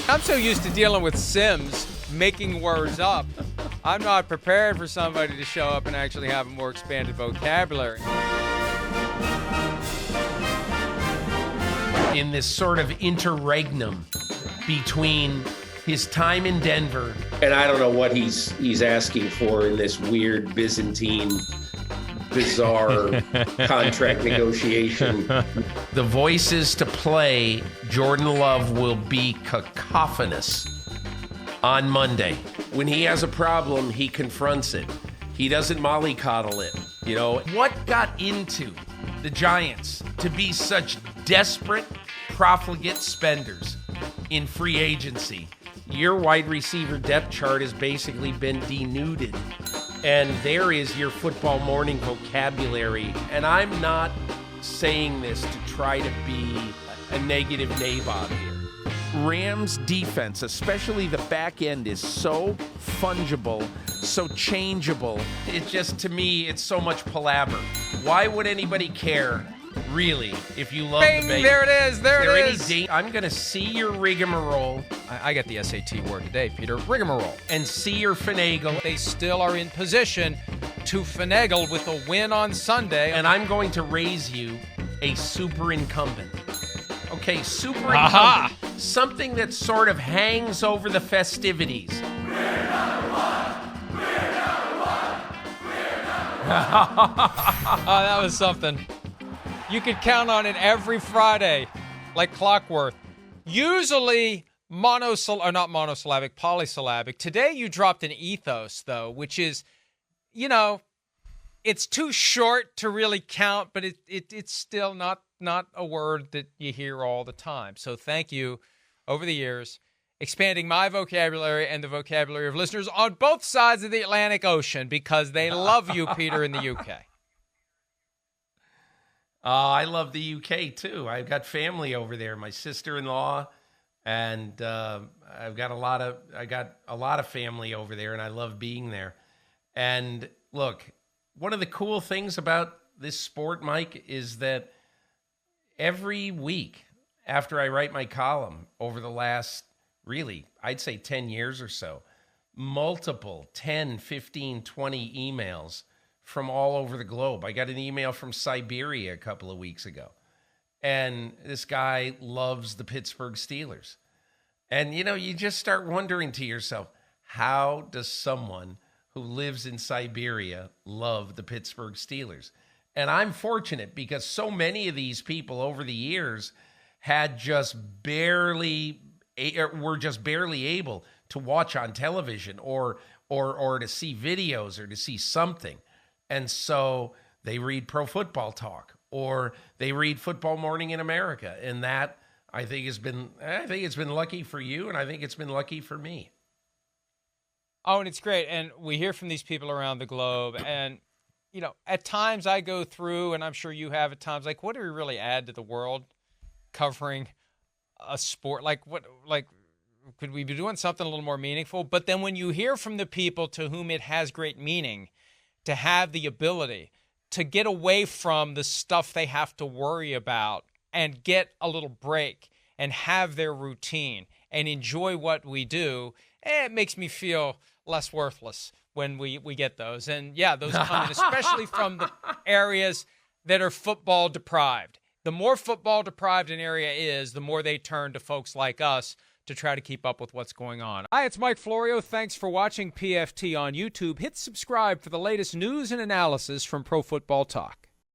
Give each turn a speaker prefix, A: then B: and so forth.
A: I'm so used to dealing with Sims making words up. I'm not prepared for somebody to show up and actually have a more expanded vocabulary.
B: In this sort of interregnum between his time in Denver.
C: And I don't know what he's asking for in this weird Byzantine, bizarre contract negotiation.
B: The voices to play Jordan Love will be cacophonous on Monday. When he has a problem, he confronts it. He doesn't mollycoddle it. You know, what got into the Giants to be such desperate, profligate spenders in free agency? Your wide receiver depth chart has basically been denuded. And there is your football morning vocabulary. And I'm not saying this to try to be a negative nabob here. Rams defense, especially the back end, is so fungible, so changeable. It just, to me, it's so much palaver. Why would anybody care, really, if you love
A: Bing,
B: the Bengals?
A: there it is, there it is.
B: I'm going to see your rigmarole.
A: I got the SAT word today, Peter. Rigmarole.
B: And see your finagle.
A: They still are in position to finagle with a win on Sunday.
B: And I'm going to raise you a super incumbent. Okay, super incumbent.
A: Aha!
B: Something that sort of hangs over the festivities.
D: We're number one. We're number one. We're number one.
A: Oh, that was something. You could count on it every Friday, like clockwork. Usually not monosyllabic, polysyllabic. Today you dropped an ethos, though, which is, you know, it's too short to really count, but it's still not a word that you hear all the time. So thank you, over the years, expanding my vocabulary and the vocabulary of listeners on both sides of the Atlantic Ocean, because they love you, Peter, in the UK.
B: I love the UK too. I've got family over there. My sister-in-law, and I got a lot of family over there, and I love being there. And look, one of the cool things about this sport, Mike, is that every week after I write my column over the last, really, I'd say 10 years or so, multiple 10, 15, 20 emails from all over the globe. I got an email from Siberia a couple of weeks ago, and this guy loves the Pittsburgh Steelers. And, you know, you just start wondering to yourself, how does someone who lives in Siberia love the Pittsburgh Steelers? And I'm fortunate because so many of these people over the years were just barely able to watch on television or to see videos or to see something. And so they read Pro Football Talk or they read Football Morning in America. And that, I think it's been lucky for you, and I think it's been lucky for me.
A: Oh, and it's great. And we hear from these people around the globe. And, you know, at times I go through, and I'm sure you have at times, like, what do we really add to the world covering a sport? Like, could we be doing something a little more meaningful? But then when you hear from the people to whom it has great meaning to have the ability to get away from the stuff they have to worry about and get a little break and have their routine and enjoy what we do, it makes me feel less worthless when we get those. And yeah, those come in, especially from the areas that are football deprived. The more football deprived an area is, the more they turn to folks like us to try to keep up with what's going on. Hi, it's Mike Florio. Thanks for watching PFT on YouTube. Hit subscribe for the latest news and analysis from Pro Football Talk.